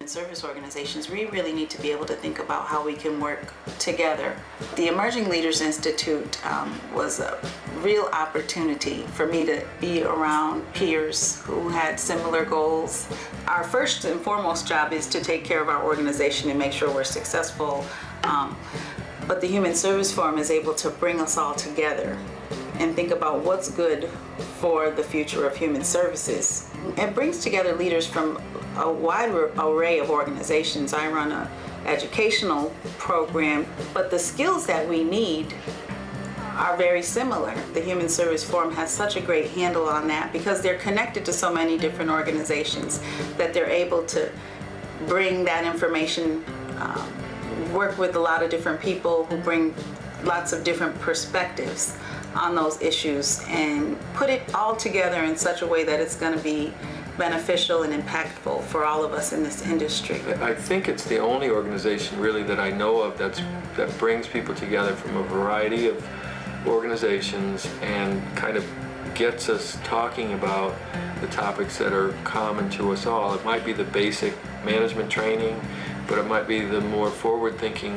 service organizations, we really need to be able to think about how we can work together. The Emerging Leaders Institute was a real opportunity for me to be around peers who had similar goals. Our first and foremost job is to take care of our organization and make sure we're successful. But the Human Service Forum is able to bring us all together and think about what's good for the future of human services. It brings together leaders from a wide array of organizations. I run an educational program, but the skills that we need are very similar. The Human Service Forum has such a great handle on that because they're connected to so many different organizations that they're able to bring that information, work with a lot of different people who bring lots of different perspectives on those issues and put it all together in such a way that it's going to be beneficial and impactful for all of us in this industry. I think it's the only organization really that I know of that brings people together from a variety of organizations and kind of gets us talking about the topics that are common to us all. It might be the basic management training, but it might be the more forward-thinking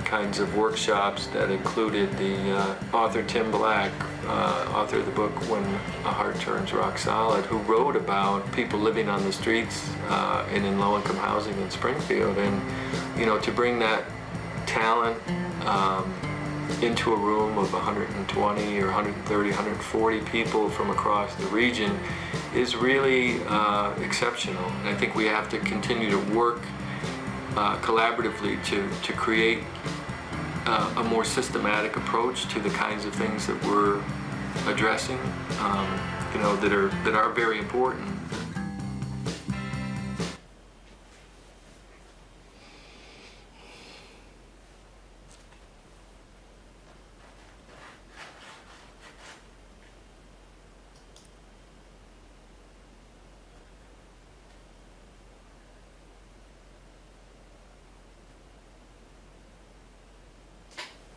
kinds of workshops that included the author Tim Black, author of the book When a Heart Turns Rock Solid, who wrote about people living on the streets and in low-income housing in Springfield. And, you know, to bring that talent into a room of 120 or 130, 140 people from across the region is really exceptional. And I think we have to continue to work collaboratively to create a more systematic approach to the kinds of things that we're addressing, you know, that are very important.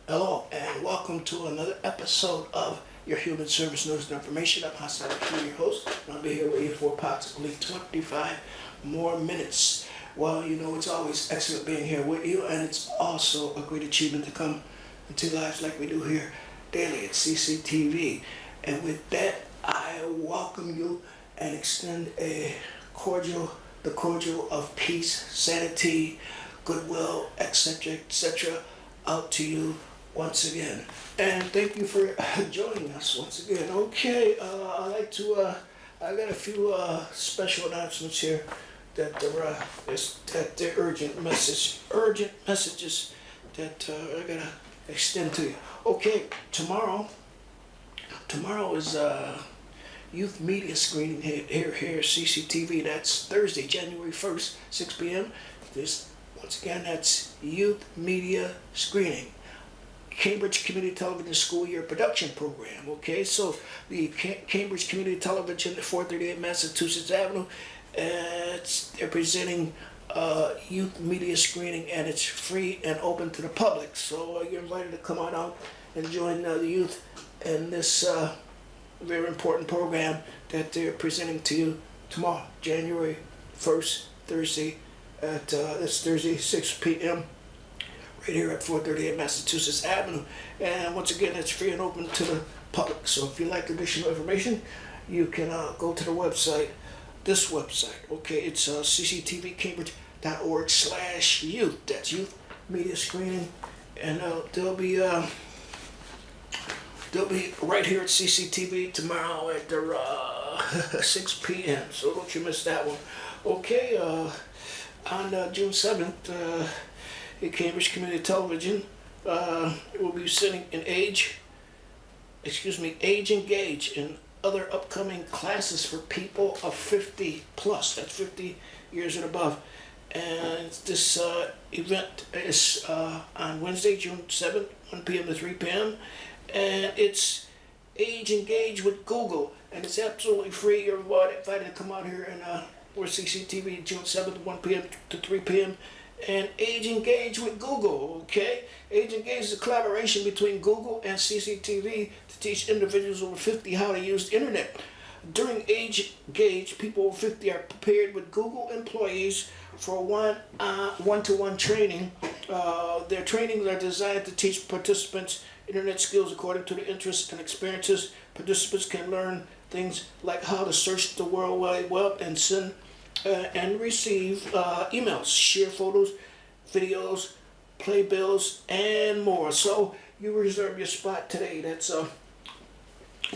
Hello and welcome to another episode of your Human Service News and Information. I'm MOSAIC, your host, and I'll be here with you for approximately 25 more minutes. Well, you know, it's always excellent being here with you, and it's also a great achievement to come into lives like we do here daily at CCTV. And with that, I welcome you and extend the cordial of peace, sanity, goodwill, etc., out to you once again. And thank you for joining us once again. Okay, I'd like to, I got a few special announcements here that they're urgent messages that I gotta extend to you. Okay, tomorrow is youth media screening here CCTV. That's Thursday, January 1st, 6 p.m. Once again, that's youth media screening. Cambridge Community Television School Year Production Program. Okay, so the Cambridge Community Television at 438 Massachusetts Avenue, they're presenting youth media screening, and it's free and open to the public. So you're invited to come on out and join the youth in this very important program that they're presenting to you tomorrow, January 1st, Thursday, at this Thursday, 6 p.m. right here at 438 Massachusetts Avenue. And once again, it's free and open to the public. So if you like additional information, you can go to the website, this website. Okay, it's cctvcambridge.org/youth. That's youth media screening, and they'll be right here at CCTV tomorrow at 6 p.m. So don't you miss that one. Okay, on June 7th, at Cambridge Community Television, will be sitting in Age Engage and other upcoming classes for people of 50 plus. That's 50 years and above. And this event is on Wednesday, June 7th, 1 p.m. to 3 p.m. And it's Age Engage with Google, and it's absolutely free. You're invited to come out here and we're CCTV June 7th, 1 p.m. to 3 p.m. and Age Engage with Google, okay? Age Engage is a collaboration between Google and CCTV to teach individuals over 50 how to use the internet. During Age Engage, people over 50 are prepared with Google employees for one-to-one training. Their trainings are designed to teach participants internet skills according to their interests and experiences. Participants can learn things like how to search the World Wide Web and send and receive emails, share photos, videos, play bills, and more. So you reserve your spot today. That's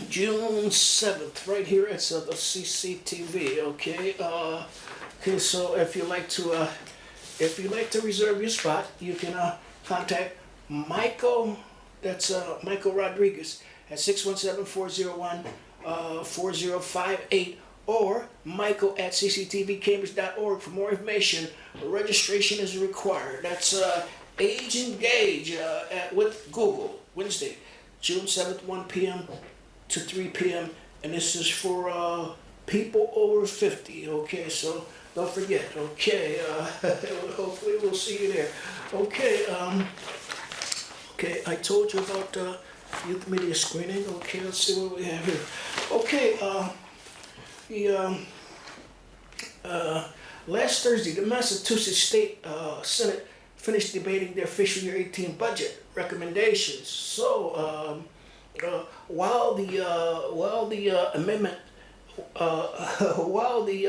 June 7th, right here at the CCTV. Okay. Okay. So if you like to reserve your spot, you can contact Michael. That's Michael Rodriguez at 617-401-4058 or Michael at cctvcambridge.org for more information. Registration is required. That's Age Engage with Google, Wednesday, June 7th, 1 p.m. to 3 p.m. And this is for people over 50, okay? So don't forget, okay? Hopefully we'll see you there. Okay, okay, I told you about youth media screening. Okay, let's see what we have here. Okay, last Thursday, the Massachusetts State Senate finished debating their fiscal year 18 budget recommendations. So while the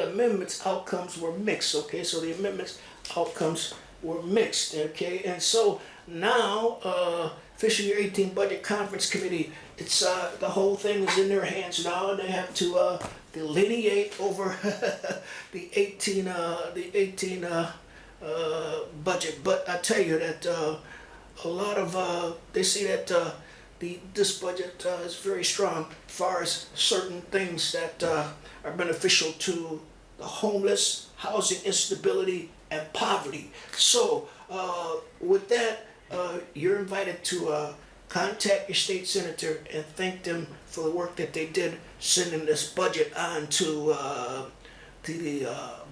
amendments outcomes were mixed, okay, so the amendments outcomes were mixed, okay, and so now fiscal year 18 budget conference committee, it's the whole thing is in their hands now, and they have to delineate over the 18 budget. But I tell you that a lot of they see that this budget is very strong as far as certain things that are beneficial to the homeless, housing instability, and poverty. So with that, you're invited to contact your state senator and thank them for the work that they did sending this budget on to the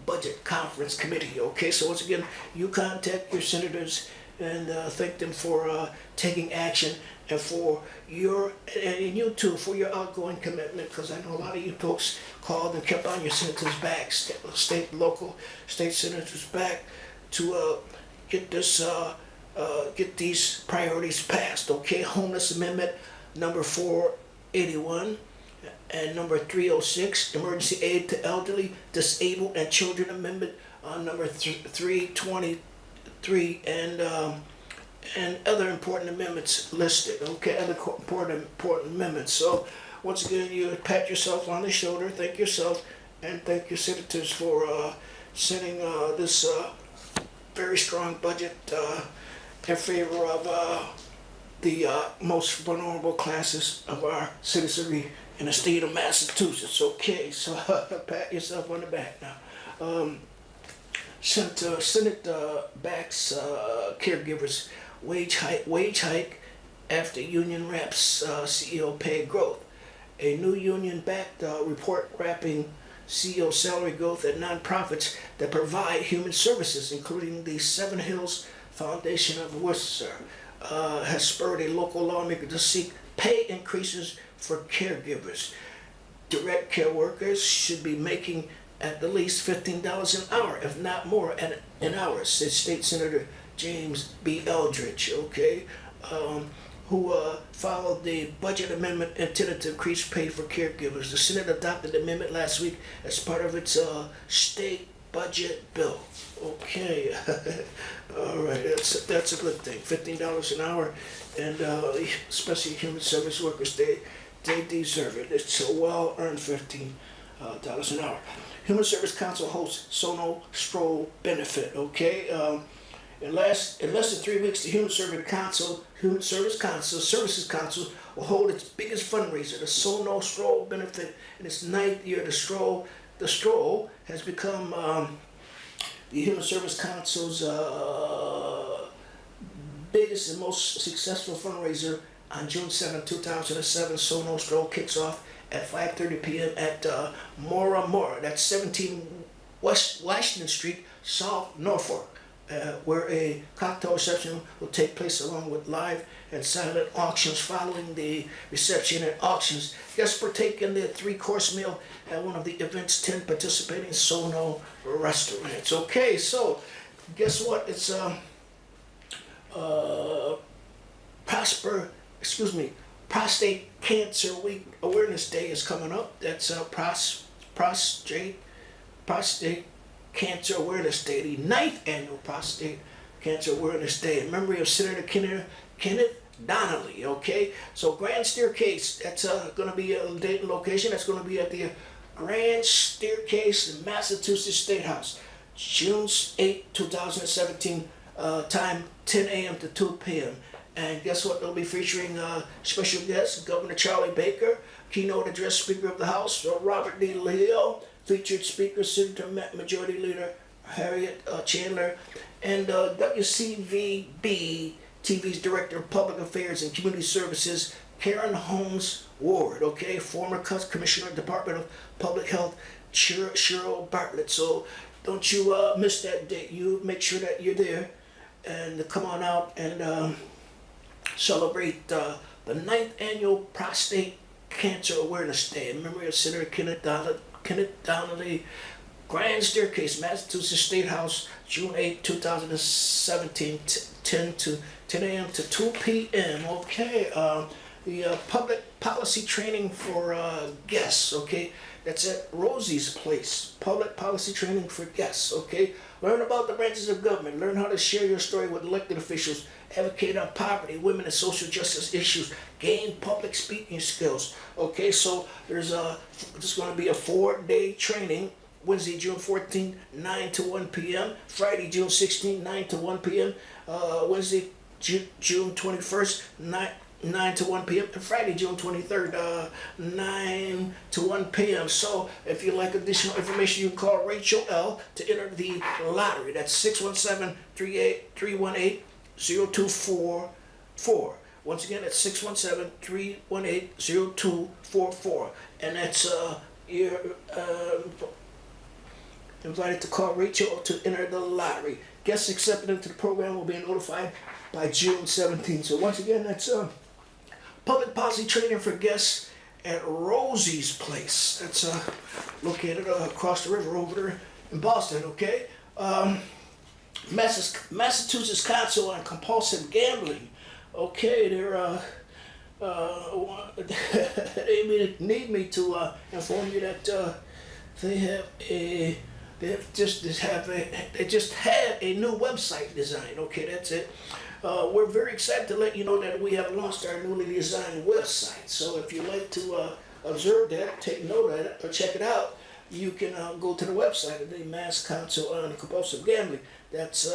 budget conference committee. Okay, so once again, you contact your senators and thank them for taking action and for your, and you too, for your outgoing commitment, because I know a lot of you folks called and kept on your senators' back, state, local, state senators' back to get this, get these priorities passed. Okay, homeless amendment number 481 and number 306, emergency aid to elderly, disabled, and children amendment number 323, and other important amendments listed. Okay, other important amendments. So once again, you pat yourself on the shoulder, thank yourself, and thank your senators for sending this very strong budget in favor of the most vulnerable classes of our citizenry in the state of Massachusetts. Okay, so pat yourself on the back now. Senate backs caregivers wage hike after union reps CEO pay growth. A new union-backed report wrapping CEO salary growth at nonprofits that provide human services, including the Seven Hills Foundation of Worcester, has spurred a local lawmaker to seek pay increases for caregivers. Direct care workers should be making at the least $15 an hour, if not more, an hour, said State Senator James B. Eldridge, okay, who followed the budget amendment intended to increase pay for caregivers. The Senate adopted the amendment last week as part of its state budget bill. Okay, all right, that's a good thing. $15 an hour, and especially human service workers, they deserve it. It's a well-earned $15 an hour. Human Service Council hosts Sono Stroll Benefit. Okay, in less than 3 weeks, the Human Services Council will hold its biggest fundraiser, the Sono Stroll Benefit, in its 9th year. The stroll has become the Human Service Council's biggest and most successful fundraiser. On June 7, 2007, Sono Stroll kicks off at 5:30 p.m. at Mora Mora. That's 17 West Washington Street, South Norfolk. where a cocktail reception will take place along with live and silent auctions following the reception and auctions. Guests partake in the 3-course meal at one of the event's 10 participating Sono restaurants. Okay, so guess what? It's Prostate Cancer Week Awareness Day is coming up. That's prostate Cancer Awareness Day, the 9th annual Prostate Cancer Awareness Day in memory of Senator Kenneth Donnelly. Okay, so Grand Staircase, that's going to be a date and location. That's going to be at the Grand Staircase in Massachusetts State House, June 8, 2017, time 10 a.m. to 2 p.m. And guess what? They'll be featuring special guests, Governor Charlie Baker, keynote address Speaker of the House, Robert D. Leo, featured speaker, Senator Majority Leader Harriet Chandler, and WCVB TV's Director of Public Affairs and Community Services, Karen Holmes Ward, okay, former Commissioner of Department of Public Health, Cheryl Bartlett. So don't you miss that date. You make sure that you're there and come on out and celebrate the 9th annual Prostate Cancer Awareness Day in memory of Senator Kenneth Donnelly. Grand Staircase, Massachusetts State House, June 8, 2017, 10 a.m. to 2 p.m. Okay, the public policy training for guests, okay? That's at Rosie's Place. Public policy training for guests, okay? Learn about the branches of government. Learn how to share your story with elected officials. Advocate on poverty, women, and social justice issues. Gain public speaking skills. Okay, so there's going to be a 4-day training. Wednesday, June 14, 9 to 1 p.m. Friday, June 16, 9 to 1 p.m. Wednesday, June 21st, 9 to 1 p.m. and Friday, June 23rd, 9 to 1 p.m. So if you'd like additional information, you can call Rachel L. to enter the lottery. That's 617-318-0244. Once again, that's 617-318-0244. And that's you're invited to call Rachel to enter the lottery. Guests accepted into the program will be notified by June 17th. So once again, that's public policy training for guests at Rosie's Place. That's located across the river over there in Boston, okay? Massachusetts Council on Compulsive Gambling. Okay, they're they need me to inform you that they just had a new website design. Okay, that's it. We're very excited to let you know that we have launched our newly designed website. So if you'd like to observe that, take note of it, or check it out, you can go to the website of the Mass Council on Compulsive Gambling. That's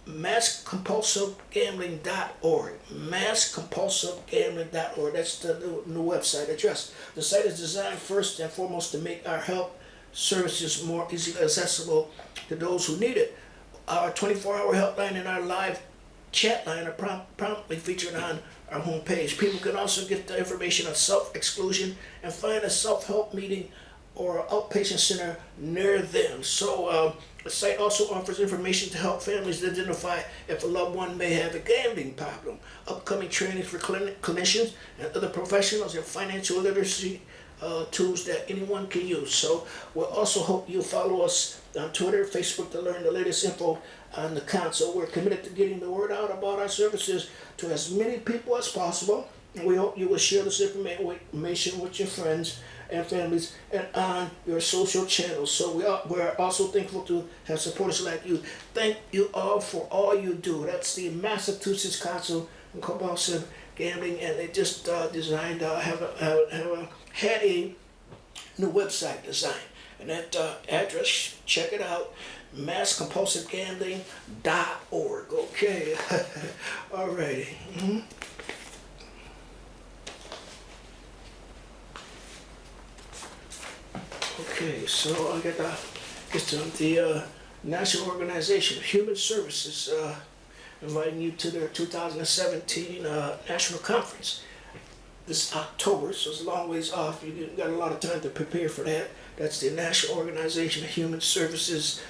masscompulsivegambling.org. Masscompulsivegambling.org. That's the new website address. The site is designed first and foremost to make our help services more easily accessible to those who need it. Our 24-hour helpline and our live chat line are promptly featured on our homepage. People can also get the information on self-exclusion and find a self-help meeting or outpatient center near them. So the site also offers information to help families identify if a loved one may have a gambling problem, upcoming training for clinicians and other professionals, and financial literacy tools that anyone can use. So we'll also hope you follow us on Twitter, Facebook to learn the latest info on the council. We're committed to getting the word out about our services to as many people as possible. And we hope you will share this information with your friends and families and on your social channels. So we're also thankful to have supporters like you. Thank you all for all you do. That's the Massachusetts Council on Compulsive Gambling, and they just designed had a new website design. And that address, check it out, masscompulsivegambling.org. Okay, all righty. Mm-hmm. Okay, so I got the National Organization of Human Services inviting you to their 2017 National Conference this October, so it's a long ways off. You got a lot of time to prepare for that. That's the National Organization of Human Services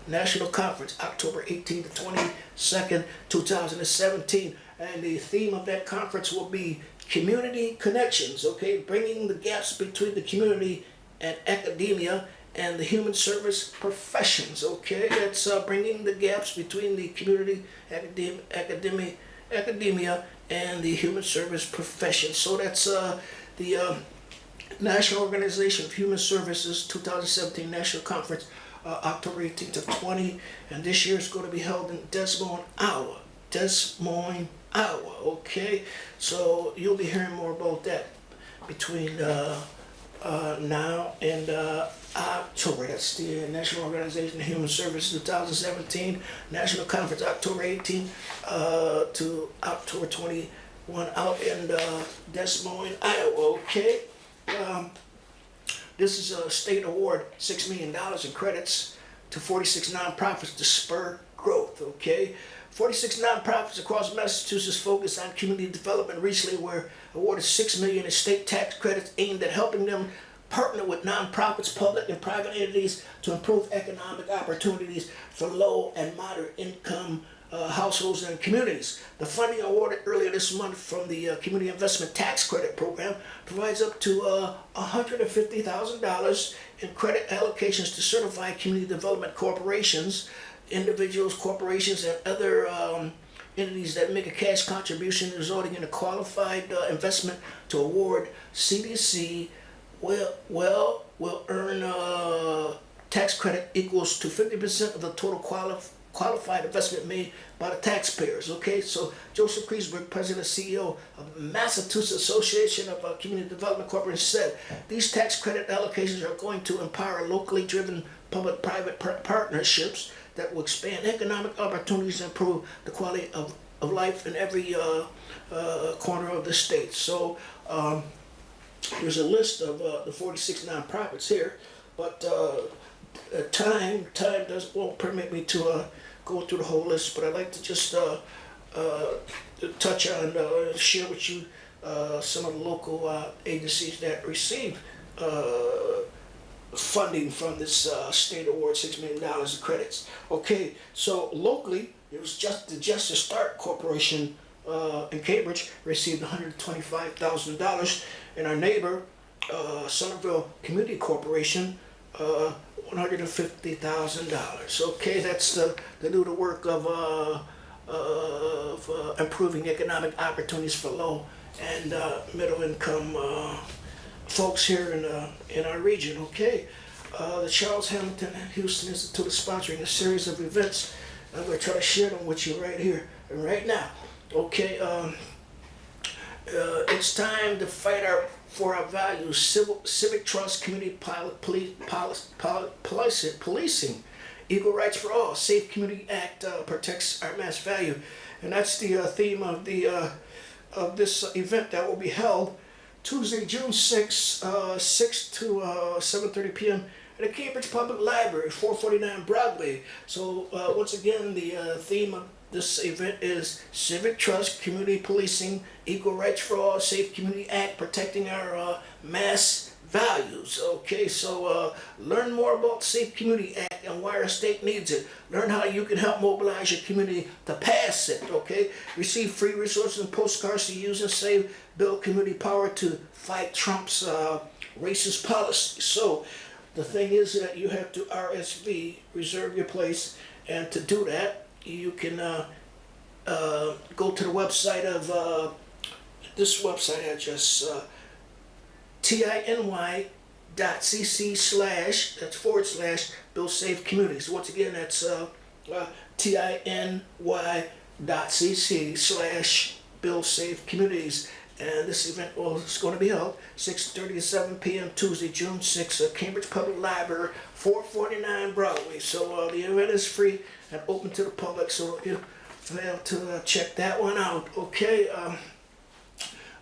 National Conference, October 18th to 22nd, 2017. And the theme of that conference will be community connections, okay? Bringing the gaps between the community and academia and the human service professions, okay? That's bringing the gaps between the community, academia, and the human service professions. So that's the National Organization of Human Services 2017 National Conference, October 18th to 20, and this year is going to be held in Des Moines, Iowa. Des Moines, Iowa, okay? So you'll be hearing more about that between now and October. That's the National Organization of Human Services 2017 National Conference, October 18th to October 21 out in Des Moines, Iowa, okay? This is a state award, $6 million in credits to 46 nonprofits to spur growth, okay? 46 nonprofits across Massachusetts focus on community development recently were awarded $6 million in state tax credits aimed at helping them partner with nonprofits, public and private entities to improve economic opportunities for low and moderate income households and communities. The funding awarded earlier this month from the Community Investment Tax Credit Program provides up to $150,000 in credit allocations to certified community development corporations, individuals, corporations, and other entities that make a cash contribution resulting in a qualified investment to award. CDC will earn tax credit equals to 50% of the total qualified investment made by the taxpayers. Okay, so Joseph Kreisberg, President and CEO of Massachusetts Association of Community Development Corporations, said these tax credit allocations are going to empower locally driven public-private partnerships that will expand economic opportunities and improve the quality of life in every corner of the state. So there's a list of the 46 nonprofits here, but time won't permit me to go through the whole list, but I'd like to just touch on, share with you some of the local agencies that receive funding from this state award, $6 million in credits. Okay, so locally, it was just the Justice Start Corporation in Cambridge received $125,000, and our neighbor, Somerville Community Corporation, $150,000. Okay, that's to do the work of improving economic opportunities for low and middle income folks here in our region. Okay, the Charles Hamilton Houston Institute is sponsoring a series of events. I'm going to try to share them with you right here and right now. Okay, it's time to fight for our values: civic trust, community policing, equal rights for all. Safe Community Act protects our mass value, and that's the theme of this event that will be held Tuesday, June 6, 6 to 7:30 p.m. at the Cambridge Public Library, 449 Broadway. So once again, the theme of this event is civic trust, community policing, equal rights for all, Safe Community Act, protecting our mass values. Okay, so learn more about Safe Community Act and why our state needs it. Learn how you can help mobilize your community to pass it. Okay, receive free resources and postcards to use and save, build community power to fight Trump's racist policy. So the thing is that you have to RSV, reserve your place, and to do that, you can go to the website of this website address, tiny.cc/ that's / Build Safe Communities. Once again, that's tiny.cc/ Build Safe Communities. And this event is going to be held 6:30 to 7 p.m. Tuesday, June 6th at Cambridge Public Library, 449 Broadway. So the event is free and open to the public, so you have to check that one out. Okay,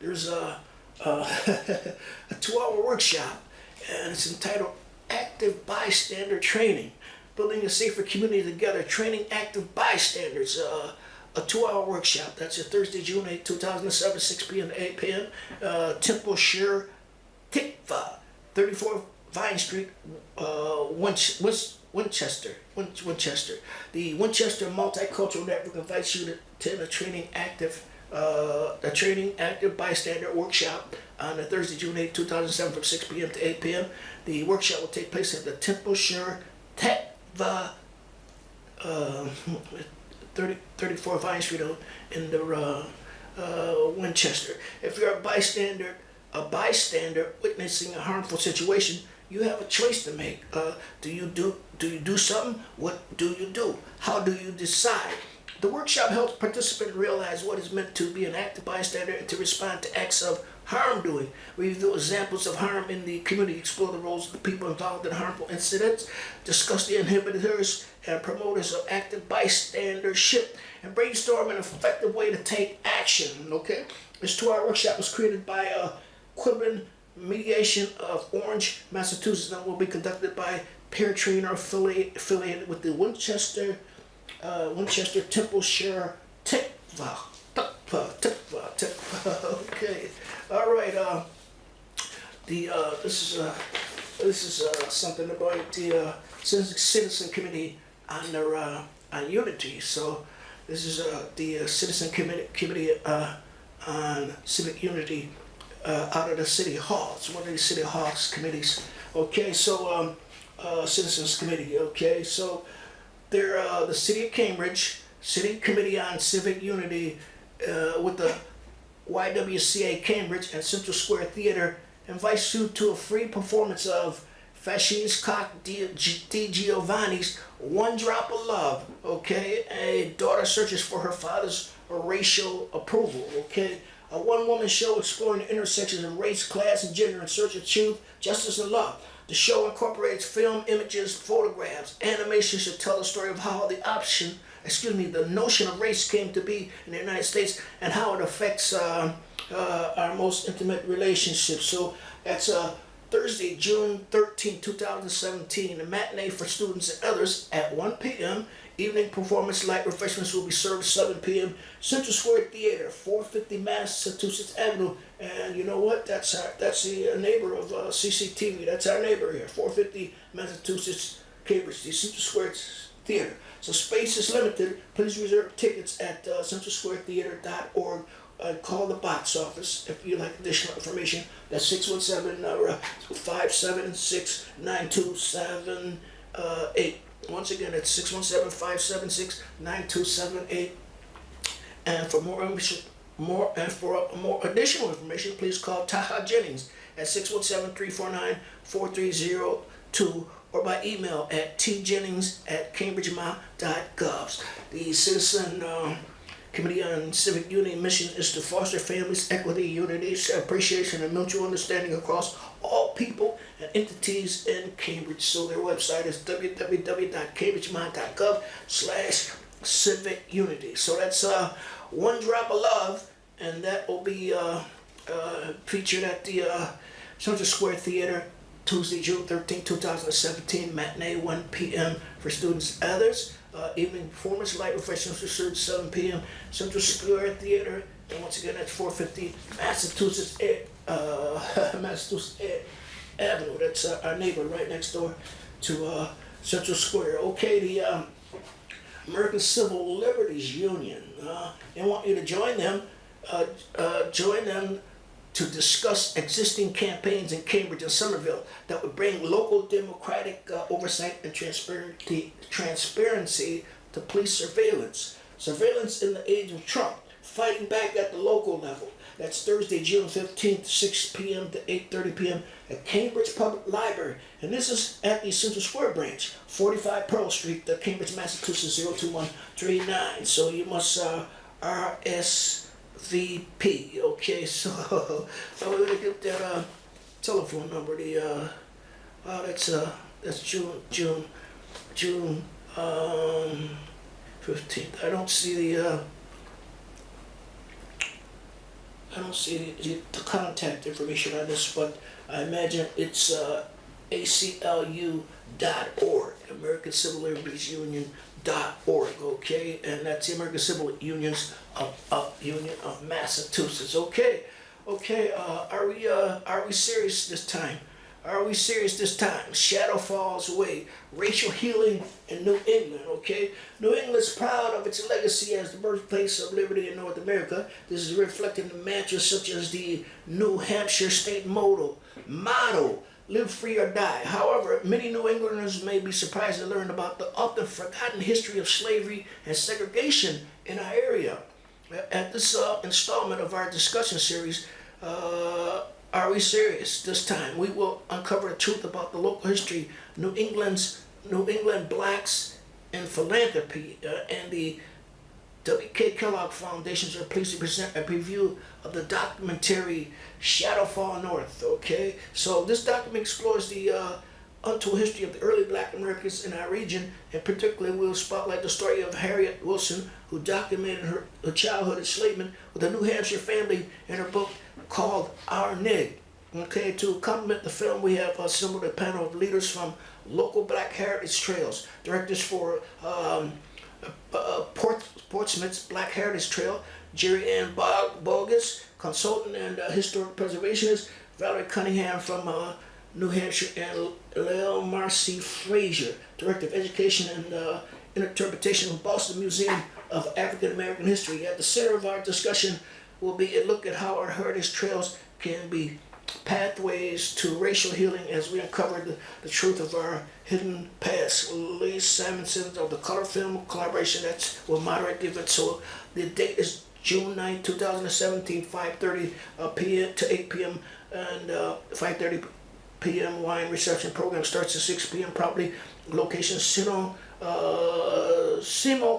there's a 2-hour workshop, and it's entitled Active Bystander Training, Building a Safer Community Together, Training Active Bystanders. A 2-hour workshop. That's a Thursday, June 8, 2007, 6 p.m. to 8 p.m. Temple Shir Tikva, 34 Vine Street, Winchester. The Winchester Multicultural Network invites you to attend a training active bystander workshop on the Thursday, June 8, 2007 from 6 p.m. to 8 p.m. The workshop will take place at the Templeshire Tekva 34 Vine Street in the Winchester. If you're a bystander witnessing a harmful situation, you have a choice to make. Do you do something? What do you do? How do you decide? The workshop helps participants realize what is meant to be an active bystander and to respond to acts of harm doing. Review examples of harm in the community, explore the roles of the people involved in harmful incidents, discuss the inhibitors and promoters of active bystandership, and brainstorm an effective way to take action. Okay, this 2-hour workshop was created by Quibben Mediation of Orange, Massachusetts, and will be conducted by peer trainer affiliated with the Winchester Templeshire Tekva. Okay, all right. This is something about the Citizen Committee on Unity. So this is the Citizen Committee on Civic Unity out of the City Hall. It's one of the City Hall's committees. Okay, so Citizens Committee. Okay, so they're the City of Cambridge City Committee on Civic Unity with the YWCA Cambridge and Central Square Theater invites you to a free performance of Fascines Cock Di Giovanni's One Drop of Love. Okay, a daughter searches for her father's racial approval. Okay, a one-woman show exploring the intersections of race, class, and gender in search of truth, justice, and love. The show incorporates film, images, photographs, animations to tell the story of how the notion of race came to be in the United States and how it affects our most intimate relationships. So that's Thursday, June 13, 2017, a matinee for students and others at 1 p.m. Evening performance, light refreshments will be served 7 p.m. Central Square Theater, 450 Massachusetts Avenue. And you know what? That's the neighbor of CCTV. That's our neighbor here, 450 Massachusetts, Cambridge, the Central Square Theater. So space is limited. Please reserve tickets at centralsquaretheater.org. Call the box office if you'd like additional information. That's 617-576-9278. Once again, it's 617-576-9278. And for more additional information, please call Taha Jennings at 617-349-4302 or by email at tjennings@cambridgema.gov. The Citizen Committee on Civic Unity mission is to foster families, equity, unity, appreciation, and mutual understanding across all people and entities in Cambridge. So their website is www.cambridgema.gov/civic-unity. So that's One Drop of Love, and that will be featured at the Central Square Theater Tuesday, June 13, 2017, matinee 1 p.m. for students and others. Evening performance, light refreshments are served 7 p.m. Central Square Theater, and once again that's 450 Massachusetts Avenue. That's our neighbor right next door to Central Square. Okay, the American Civil Liberties Union. They want you to join them. To discuss existing campaigns in Cambridge and Somerville that would bring local democratic oversight and transparency to police surveillance. Surveillance in the age of Trump, fighting back at the local level. That's Thursday, June 15th, 6 p.m. to 8:30 p.m. at Cambridge Public Library. And this is at the Central Square branch, 45 Pearl Street, Cambridge, Massachusetts, 02139. So you must RSVP. Okay, so we're gonna get that telephone number. That's June 15th. I don't see the contact information on this, but I imagine it's ACLU.org, American Civil Liberties Union.org. Okay, and that's the American Civil Unions Union of Massachusetts. Okay. Are we serious this time? Are we serious this time? Shadow falls away. Racial healing in New England, okay? New England's proud of its legacy as the birthplace of liberty in North America. This is reflected in mantras such as the New Hampshire state motto, live free or die. However, many New Englanders may be surprised to learn about the often forgotten history of slavery and segregation in our area. At this installment of our discussion series, Are We Serious? This time we will uncover the truth about the local history, New England blacks and philanthropy, and the W.K. Kellogg Foundations are pleased to present a preview of the documentary Shadowfall North. Okay, so this document explores the untold history of the early Black Americans in our region, and particularly we'll spotlight the story of Harriet Wilson, who documented her childhood enslavement with a New Hampshire family in her book called Our Nig. Okay, to complement the film, we have assembled a panel of leaders from local Black heritage trails, directors for Portsmouth's Black Heritage Trail, Jerry Ann Bogus, consultant and historic preservationist, Valerie Cunningham from New Hampshire, and Lel Marcy Frazier, Director of Education and Interpretation of Boston Museum of African American History. At the center of our discussion will be a look at how our heritage trails can be pathways to racial healing as we uncover the truth of our hidden past. Lee Simonson of the Color Film Collaboration will moderate the event. So the date is June 9, 2017, 5:30 p.m. to 8 p.m. and 5:30 p.m. wine reception program starts at 6 p.m. Probably location Simo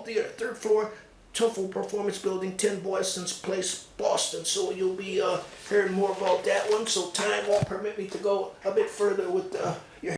Theater, 3rd floor, Tuffle Performance Building, 10 Boylston's Place, Boston. So you'll be hearing more about that one. So time won't permit me to go a bit further with your